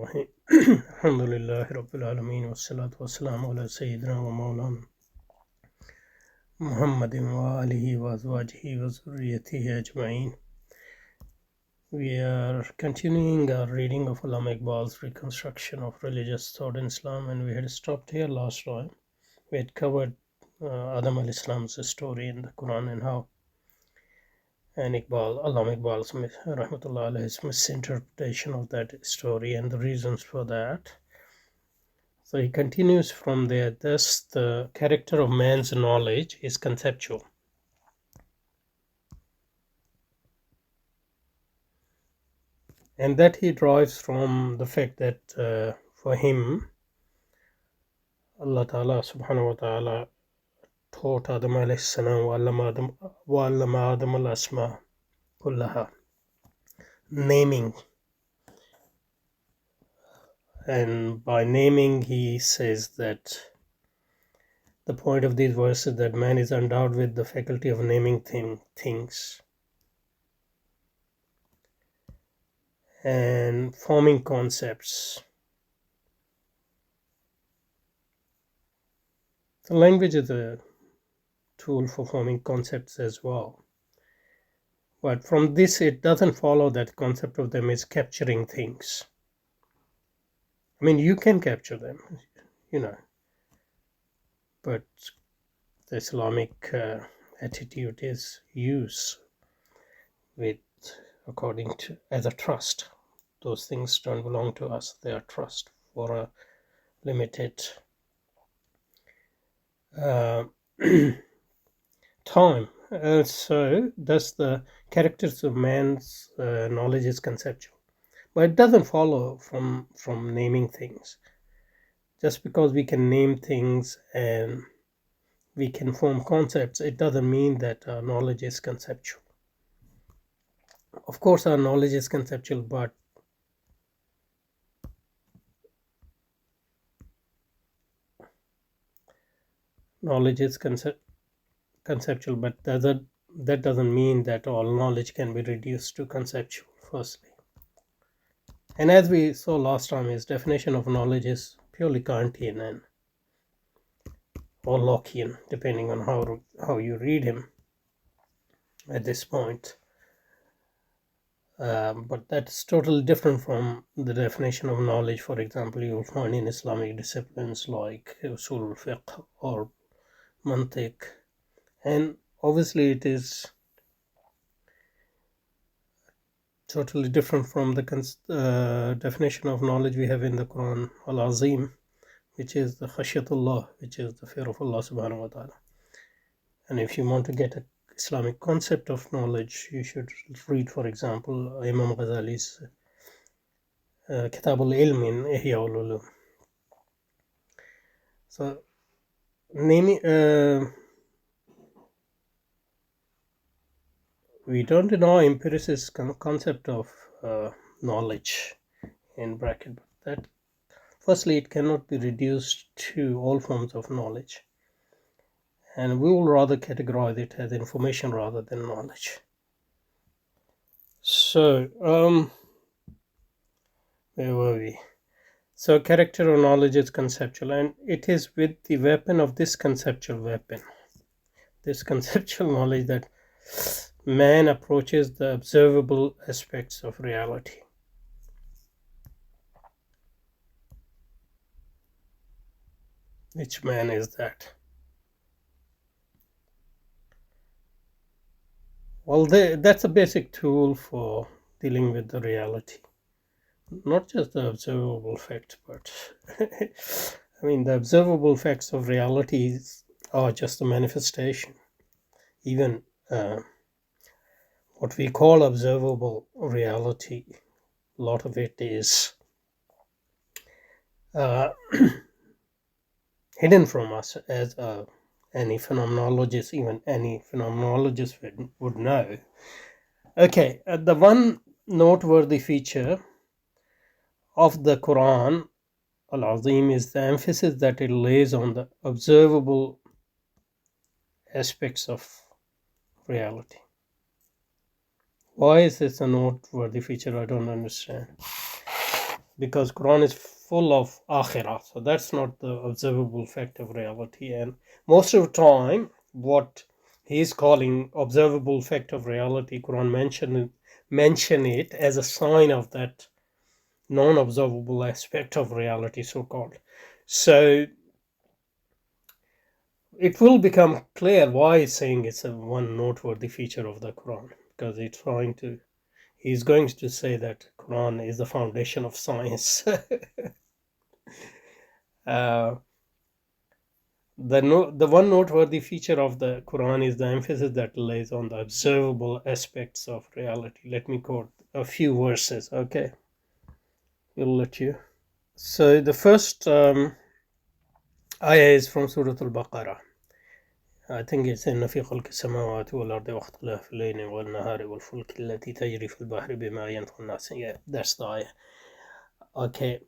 الرحيم الحمد لله رب العالمين والصلاة والسلام على سيدنا ومولانا محمد وآله وأزواجه وذريته أجمعين. We are continuing our reading of Allama Iqbal's Reconstruction of Religious Thought in Islam, and we had stopped here last time. We had covered Adam al-Islam's story in the Qur'an and how Allama Iqbal's rahmatullah alayhi's misinterpretation of that story and the reasons for that. So he continues from there. Thus, the character of man's knowledge is conceptual. And that he derives from the fact that for him, Allah Ta'ala subhanahu wa ta'ala taught Adam alayhi salam wa allama Adam al-asma kullaha, naming. And by naming, he says that the point of these verses that man is endowed with the faculty of naming things and forming concepts. The language is a tool for forming concepts as well. But from this, it doesn't follow that concept of them is capturing things. I mean, you can capture them, but the Islamic attitude is use with according to as a trust. Those things don't belong to us. They are trust for a limited time. So thus the characters of man's knowledge is conceptual. But it doesn't follow from naming things. Just because we can name things and we can form concepts, it doesn't mean that our knowledge is conceptual. Of course, our knowledge is conceptual, but knowledge is conceptual, but that doesn't mean that all knowledge can be reduced to conceptual, firstly. And as we saw last time, his definition of knowledge is purely Kantian and or Lockean, depending on how you read him at this point. But that's totally different from the definition of knowledge, for example, you will find in Islamic disciplines like usul fiqh or mantiq. And obviously it is totally different from the definition of knowledge we have in the Quran al-Azim, which is the khashyatullah, which is the fear of Allah subhanahu wa ta'ala. And if you want to get an Islamic concept of knowledge, you should read, for example, Imam Ghazali's Kitab al-Ilm in Ihya al-Ulum. So, we don't deny empiricist concept of knowledge in bracket, but that firstly it cannot be reduced to all forms of knowledge, and we will rather categorize it as information rather than knowledge. So where were we? So character of knowledge is conceptual, and it is with the weapon of this conceptual knowledge that man approaches the observable aspects of reality. Which man is that? Well, that's a basic tool for dealing with the reality. Not just the observable facts, but I mean, the observable facts of reality are just a manifestation. Even what we call observable reality, a lot of it is hidden from us, as any phenomenologist would know. Okay, the one noteworthy feature of the Quran al-Azim is the emphasis that it lays on the observable aspects of reality. Why is this a noteworthy feature? I don't understand. because Quran is full of akhirah. So that's not the observable fact of reality. And most of the time, what he is calling observable fact of reality, Quran mention it as a sign of that non-observable aspect of reality, so-called. So it will become clear why he's saying it's a one noteworthy feature of the Quran, because he's going to say that Quran is the foundation of science. uh, the one noteworthy feature of the Quran is the emphasis that lays on the observable aspects of reality. Let me quote a few verses, okay? We'll let you. So the first ayah is from Surah Al-Baqarah. I think it's in في خلق السماوات والأرض واختلاف الليل والنهار والفلك التي تجري في البحر بما ينفع الناس. Yeah, that's the ayah. Okay.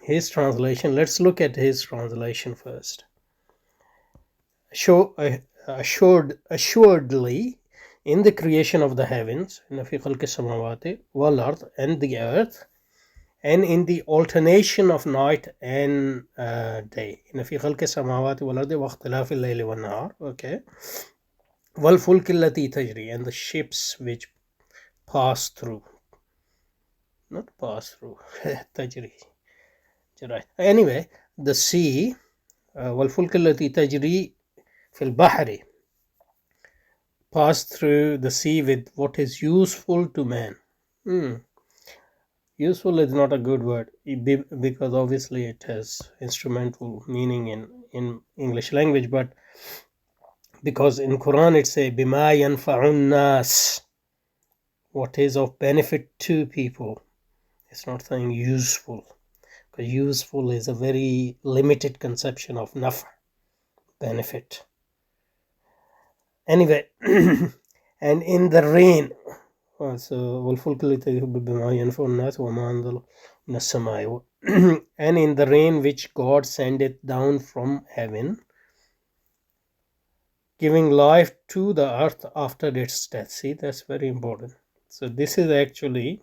His translation. Let's look at his translation first. Assuredly, in the creation of the heavens, في خلق السماوات والأرض, and the earth, and in the alternation of night and day. إن في خلق السماوات والأرض واختلاف الليل والنهار. Okay. والفلك التي تجري, and the ships which pass through. Not pass through. تجري. Anyway, the sea. والفلك التي تجري في البحر, pass through the sea with what is useful to man. Useful is not a good word, because obviously it has instrumental meaning in English language, but because in Quran it says bima yanfa'un nas, what is of benefit to people. It's not saying useful, because useful is a very limited conception of nafa, benefit. Anyway, and in the rain, والفلك التي تجري بما ينفع الناس وما أنزل من السماء, and in the rain which God sendeth down from heaven, giving life to the earth after its death. See, that's very important. So this is actually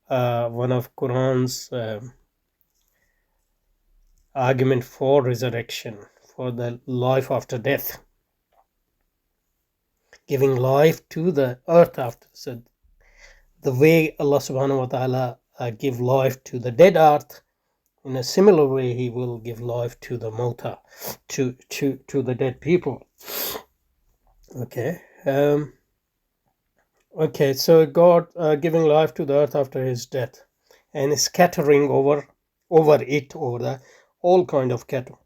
one of Quran's argument for resurrection, for the life after death, giving life to the earth after. So the way Allah subhanahu wa ta'ala give life to the dead earth, in a similar way he will give life to the mauta, to the dead people. Okay. Okay, so God giving life to the earth after his death, and scattering over it, over the all kind of cattle.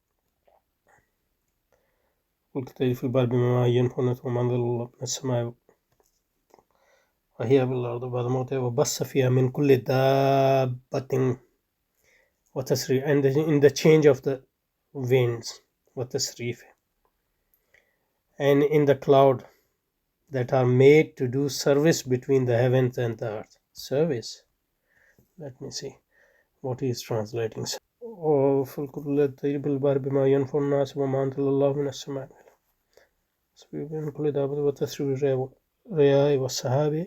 وهي بالأرض بعد موتها وبث فيها من كل دابة وتسريف, and in the change of the winds, وتسريف, and in the cloud that are made to do service between the heavens and the earth. Service. Let me see what he is translating. وفلك التي بالبحر بما ينفع الناس وما أنزل الله من السماء من كل دابة وتسريف الرياح والسحاب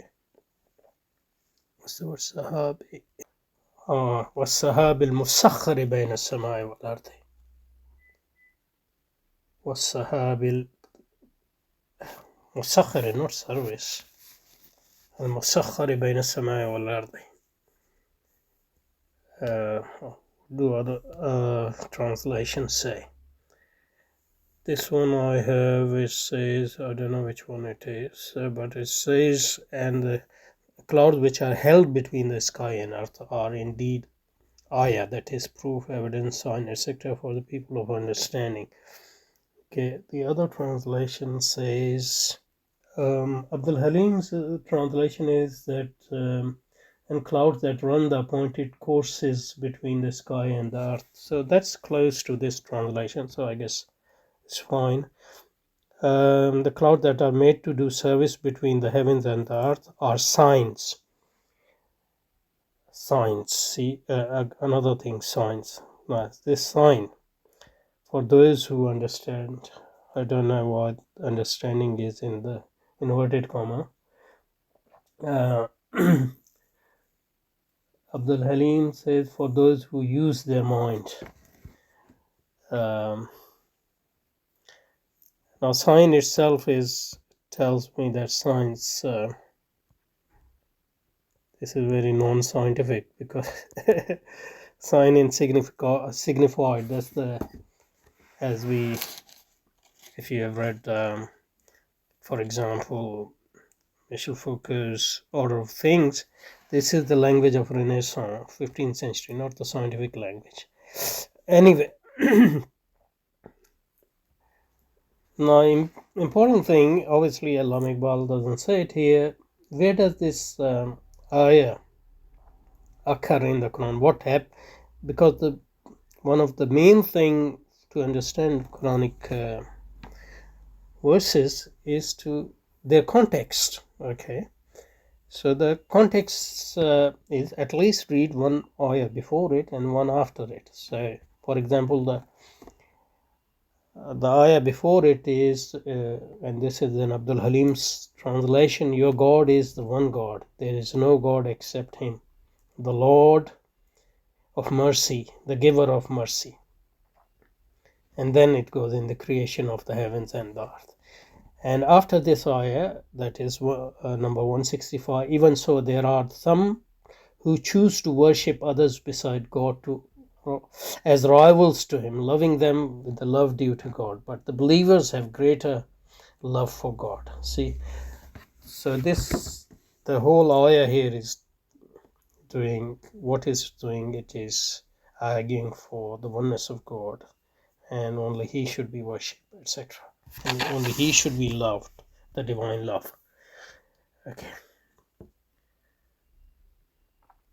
والسحاب المسخر بين السماء والأرض. والسحاب المسخر, not service, المسخر بين السماء والأرض. Do other translations say? This one I have, it says, I don't know which one it is, but it says, and the clouds which are held between the sky and earth are indeed ayah, that is proof, evidence, sign, etc. for the people of understanding. Okay, the other translation says, Abdul Halim's translation is that and clouds that run the appointed courses between the sky and the earth. So that's close to this translation, so I guess it's fine. The clouds that are made to do service between the heavens and the earth are signs. See, another thing, signs. This sign, for those who understand, I don't know what understanding is in the inverted comma. Abdul Halim says, for those who use their mind. Um, Now, sign itself tells me that science. This is very non-scientific because sign in signified. That's the as we. If you have read, for example, Michel Foucault's Order of Things, this is the language of Renaissance, 15th century, not the scientific language. Anyway, now important thing, obviously, Allama Iqbal doesn't say it here. Where does this ayah occur in the Quran? What happened? Because one of the main thing to understand Quranic verses is to their context. Okay, so the context is at least read one ayah before it and one after it. So, for example, the ayah before it is, and this is in Abdul Halim's translation, your God is the one God. There is no God except Him, the Lord of mercy, the giver of mercy. And then it goes in the creation of the heavens and the earth. And after this ayah, that is number 165, even so there are some who choose to worship others beside God as rivals to Him, loving them with the love due to God. But the believers have greater love for God. See, so the whole ayah here is doing what is doing. It is arguing for the oneness of God, and only He should be worshipped, etc. And only He should be loved, the divine love.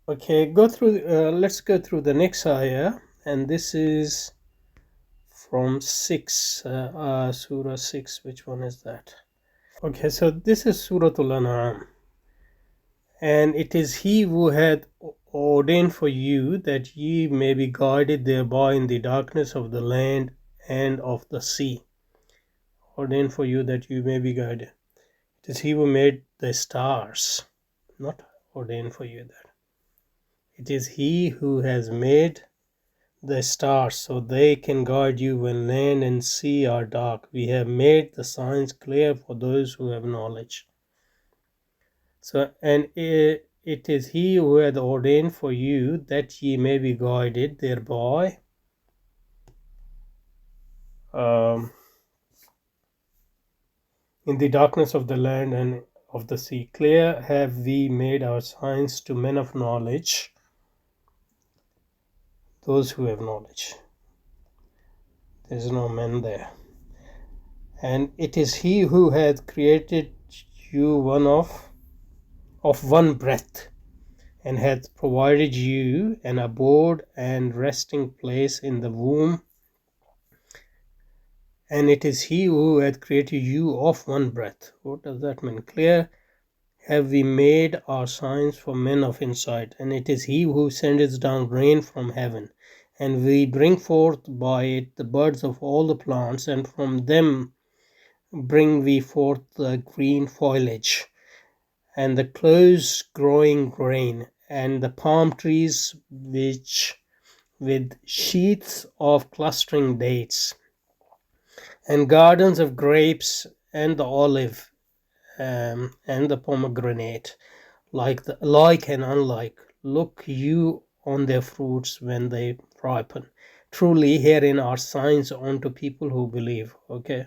Okay, let's go through the next ayah, and this is from 6, Surah 6. Which one is that? Okay, so this is Surah Al-An'am. And it is He who hath ordained for you that ye may be guided thereby in the darkness of the land and of the sea. Ordained for you that you may be guided. It is He who made the stars, not ordained for you that. It is He who has made the stars so they can guide you when land and sea are dark. We have made the signs clear for those who have knowledge. So, and it is He who hath ordained for you that ye may be guided thereby. In the darkness of the land and of the sea. Clear have we made our signs to men of knowledge, those who have knowledge. There is no man there. And it is He who hath created you of one breath, and hath provided you an abode and resting place in the womb. And it is He who hath created you of one breath. What does that mean? Clear have we made our signs for men of insight, and it is He who sendeth down rain from heaven, and we bring forth by it the buds of all the plants, and from them bring we forth the green foliage, and the close growing grain, and the palm trees which with sheaths of clustering dates, and gardens of grapes, and the olive, and the pomegranate, like and unlike. Look you on their fruits when they ripen. Truly, herein are signs unto people who believe. Okay.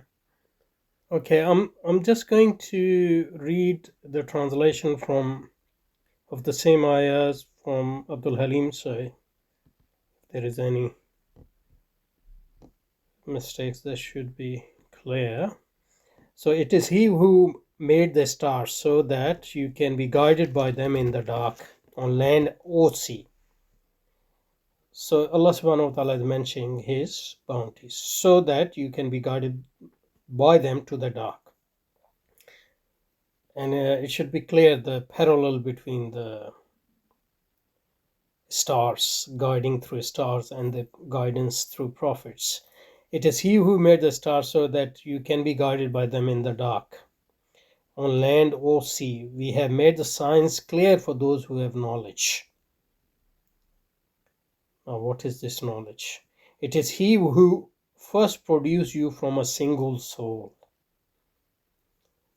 I'm just going to read the translation of the same ayahs from Abdul Halim. So, if there is any mistakes, that should be clear. So it is He who made the stars so that you can be guided by them in the dark, on land or sea. So Allah subhanahu wa ta'ala is mentioning His bounties so that you can be guided by them to the dark. And it should be clear the parallel between the stars, guiding through stars, and the guidance through prophets. It is He who made the stars so that you can be guided by them in the dark. on land or sea. We have made the signs clear for those who have knowledge. Now, what is this knowledge? It is He who first produced you from a single soul.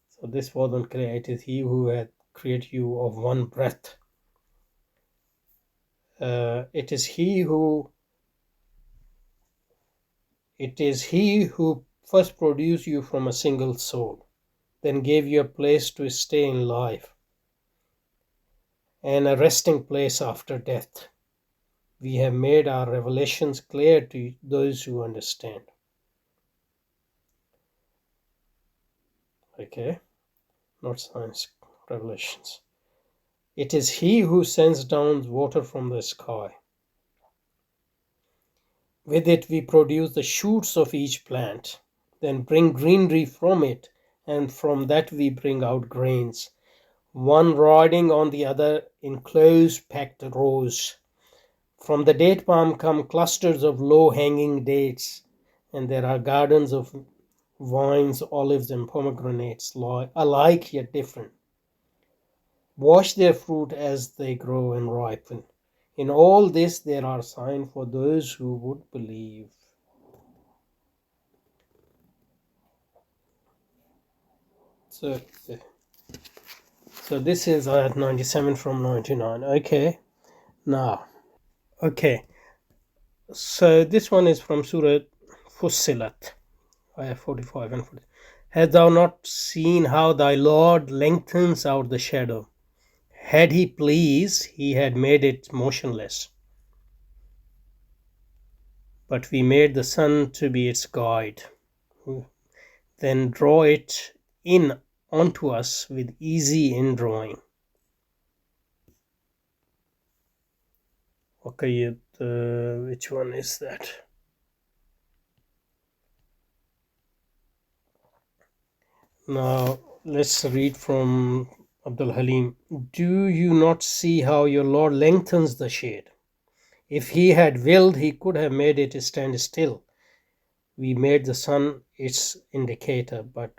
So this wasn't clear. It is He who had created you of one breath. It is He who first produced you from a single soul, then gave you a place to stay in life and a resting place after death. We have made our revelations clear to those who understand. Okay, not science, revelations. It is He who sends down water from the sky. With it we produce the shoots of each plant, then bring greenery from it, and from that we bring out grains, one riding on the other in close packed rows. From the date palm come clusters of low-hanging dates, and there are gardens of vines, olives, and pomegranates, alike yet different. Watch their fruit as they grow and ripen. In all this there are signs for those who would believe. So this is ayat 97 from 99. Okay. So this one is from Surah Fussilat, ayat 45 and 40. Hast thou not seen how thy Lord lengthens out the shadow? Had He pleased, He had made it motionless. But we made the sun to be its guide. Then draw it in onto us with easy indrawing. Okay, which one is that? Now let's read from Abdul Halim. Do you not see how your Lord lengthens the shade? If He had willed, He could have made it stand still. We made the sun its indicator, but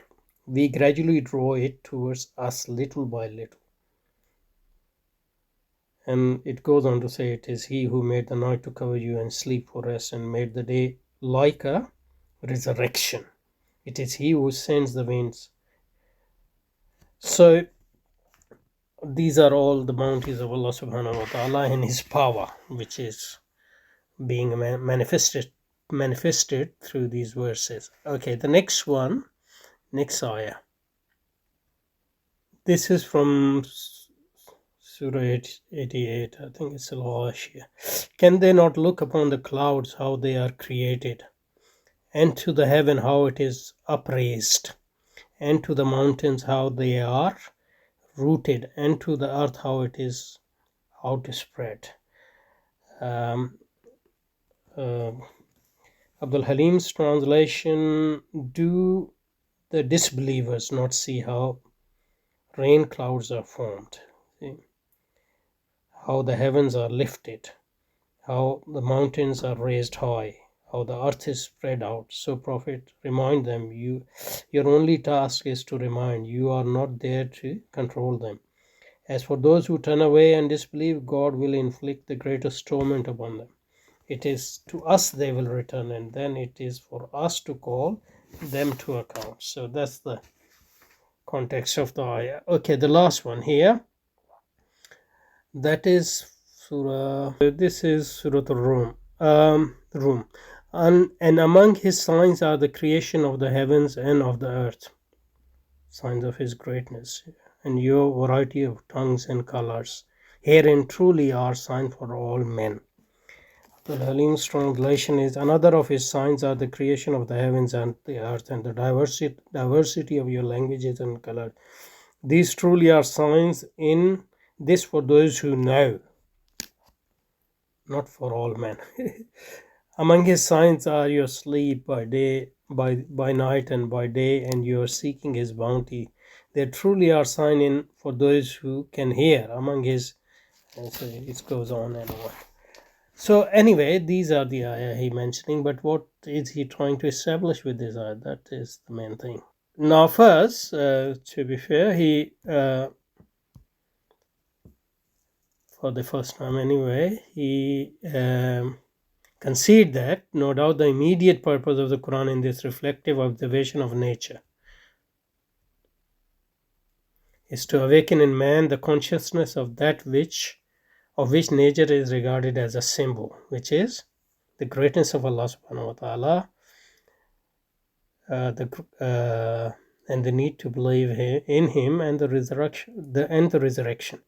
we gradually draw it towards us little by little. And it goes on to say, it is He who made the night to cover you and sleep for rest, and made the day like a resurrection. It is He who sends the winds. So these are all the bounties of Allah subhanahu wa ta'ala and His power, which is being manifested through these verses. Okay, the next ayah. This is from Surah 88, I think it's Al-Ghashiyah. Can they not look upon the clouds, how they are created, and to the heaven, how it is upraised, and to the mountains, how they are rooted, and to the earth, how it is outspread? Abdul Halim's translation: do the disbelievers not see how rain clouds are formed? See? How the heavens are lifted, how the mountains are raised high, how the earth is spread out. So Prophet, remind them, your only task is to remind. You are not there to control them. As for those who turn away and disbelieve, God will inflict the greatest torment upon them. It is to us they will return, and then it is for us to call them to account. So that's the context of the ayah. Okay, the last one here. That is Surah. This is Surah Rum. And among His signs are the creation of the heavens and of the earth, signs of His greatness, and your variety of tongues and colors. Herein truly are signs for all men. The Halim's translation is: another of His signs are the creation of the heavens and the earth, and the diversity of your languages and colors. These truly are signs in this for those who know, not for all men. Among His signs are your sleep by day, by night and by day, and your seeking His bounty. There truly are signs in for those who can hear. Among His, and so it goes on and on. So anyway, these are the ayah He mentioning, but what is He trying to establish with this ayah? That is the main thing. Now, first, to be fair, he, for the first time anyway, he concede that no doubt the immediate purpose of the Quran in this reflective observation of nature is to awaken in man the consciousness of that of which nature is regarded as a symbol, which is the greatness of Allah subhanahu wa ta'ala, and the need to believe in Him and the resurrection.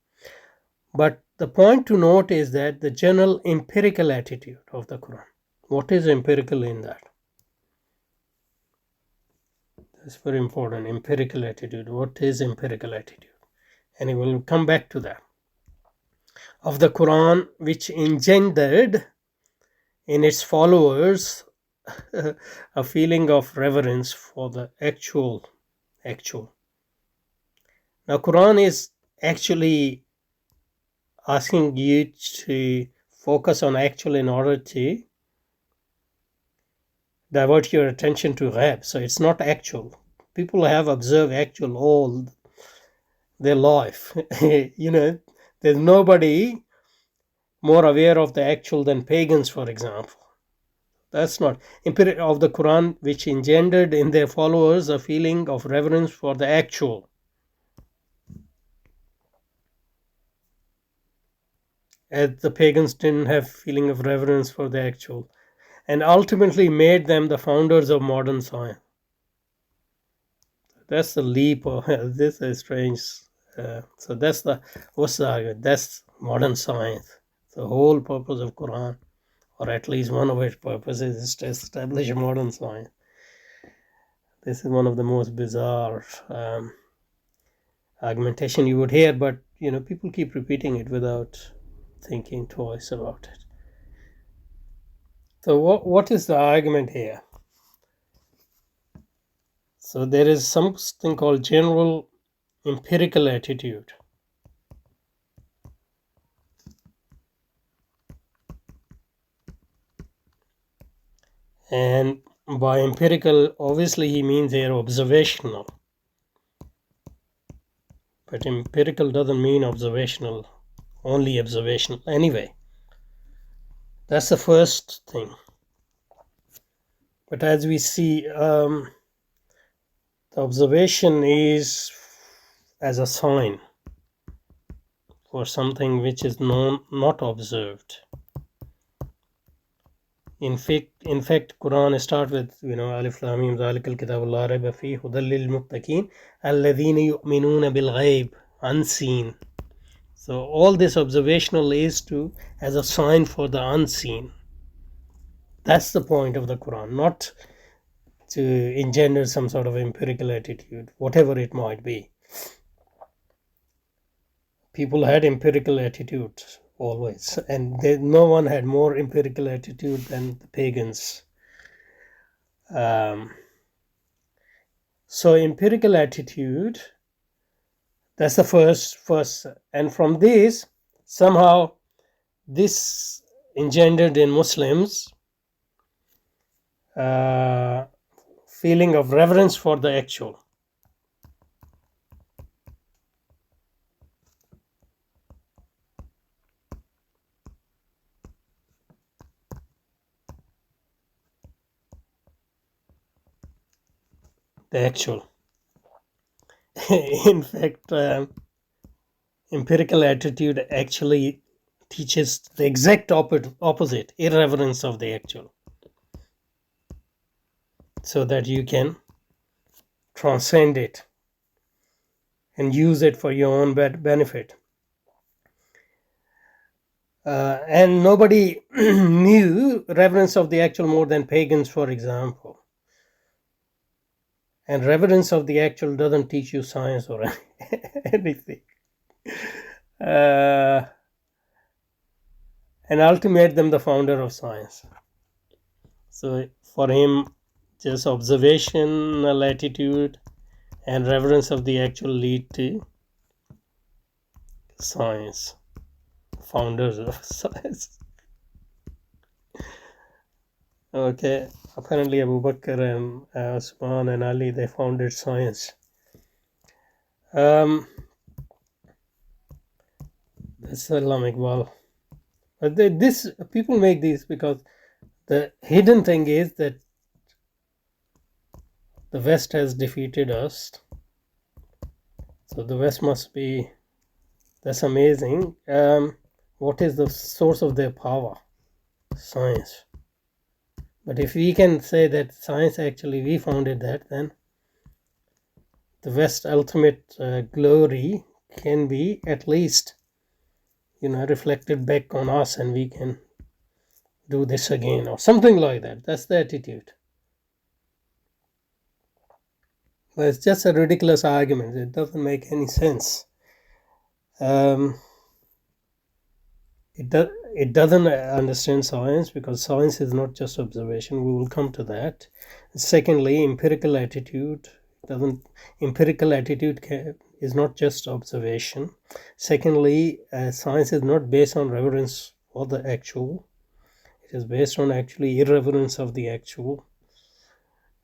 But the point to note is that the general empirical attitude of the Quran. What is empirical in that? That's very important. Empirical attitude. What is empirical attitude? And we'll come back to that. Of the Quran, which engendered in its followers a feeling of reverence for the actual. Now, Quran is actually asking you to focus on actual in order to divert your attention to ghaib. So it's not actual. People have observed actual all their life. There's nobody more aware of the actual than pagans, for example. That's not of the Quran, which engendered in their followers a feeling of reverence for the actual. As the pagans didn't have feeling of reverence for the actual, and ultimately made them the founders of modern science. That's the leap of this is strange. So that's what's the argument? That's modern science. The whole purpose of Quran, or at least one of its purposes, is to establish modern science. This is one of the most bizarre argumentation you would hear, but people keep repeating it without thinking twice about it. So what is the argument here? So there is something called general empirical attitude. And by empirical, obviously he means here observational. But empirical doesn't mean observational, only observational. Anyway, that's the first thing. But as we see, the observation is as a sign for something which is not observed. In fact, Quran starts with Alif Lam Mim Zalikal Kitabul La Rayba Fihi Hudal Lil Muttaqin Alladhina Yu'minuna Bil Ghaib, unseen. So all this observational is as a sign for the unseen. That's the point of the Quran, not to engender some sort of empirical attitude, whatever it might be. People had empirical attitude always, and no one had more empirical attitude than the pagans. So empirical attitude, that's the first, and from this, somehow this engendered in Muslims feeling of reverence for the actual. In fact, empirical attitude actually teaches the exact opposite, irreverence of the actual, so that you can transcend it and use it for your own benefit. And nobody knew reverence of the actual more than pagans, for example. And reverence of the actual doesn't teach you science or anything. And ultimate them the founder of science. So for him, just observational attitude and reverence of the actual lead to science, founders of science. Okay. Apparently, Abu Bakr and Usman and Ali, they founded science. That's Islamic Iqbal. But this people make these because the hidden thing is that the West has defeated us. So the West must be. That's amazing. What is the source of their power? Science. But if we can say that science actually we founded that, then the West's ultimate glory can be at least, reflected back on us, and we can do this again or something like that. That's the attitude. But it's just a ridiculous argument. It doesn't make any sense. It doesn't understand science, because science is not just observation. We will come to that. Secondly, empirical attitude is not just observation. Secondly, science is not based on reverence for the actual. It is based on actually irreverence of the actual.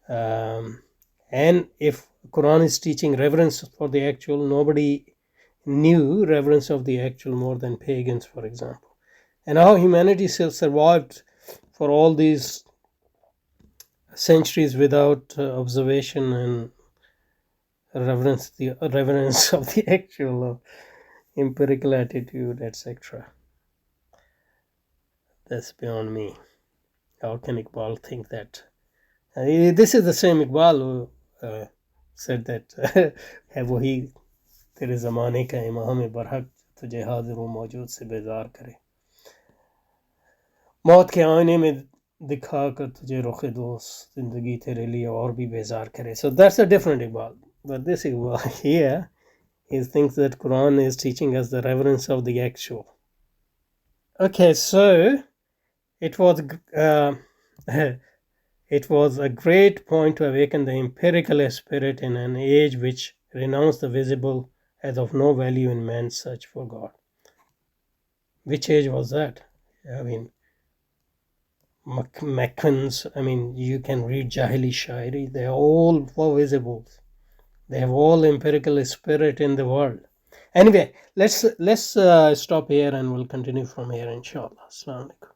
And if Quran is teaching reverence for the actual, nobody knew reverence of the actual more than pagans, for example. And how humanity still survived for all these centuries without observation and reverence of the actual, empirical attitude, etc. That's beyond me. How can Iqbal think that? This is the same Iqbal who said that है वही तेरे ज़माने का इमाम बरहक तुझे हाजिर व मौजूद से बेजार करे, मौत के आईने में दिखा कर तुझे रुखे दोस्त जिंदगी तेरे लिए और भी बेजार करे. So that's a different Iqbal. But this Iqbal here, he thinks that Quran is teaching us the reverence of the actual. Okay, so it was it was a great point to awaken the empirical spirit in an age which renounced the visible as of no value in man's search for God. Which age was that? I mean, Meccans, you can read Jahili Shairi, they're all visible. They have all empirical spirit in the world. Anyway, let's stop here and we'll continue from here, inshallah. Assalamu alaikum.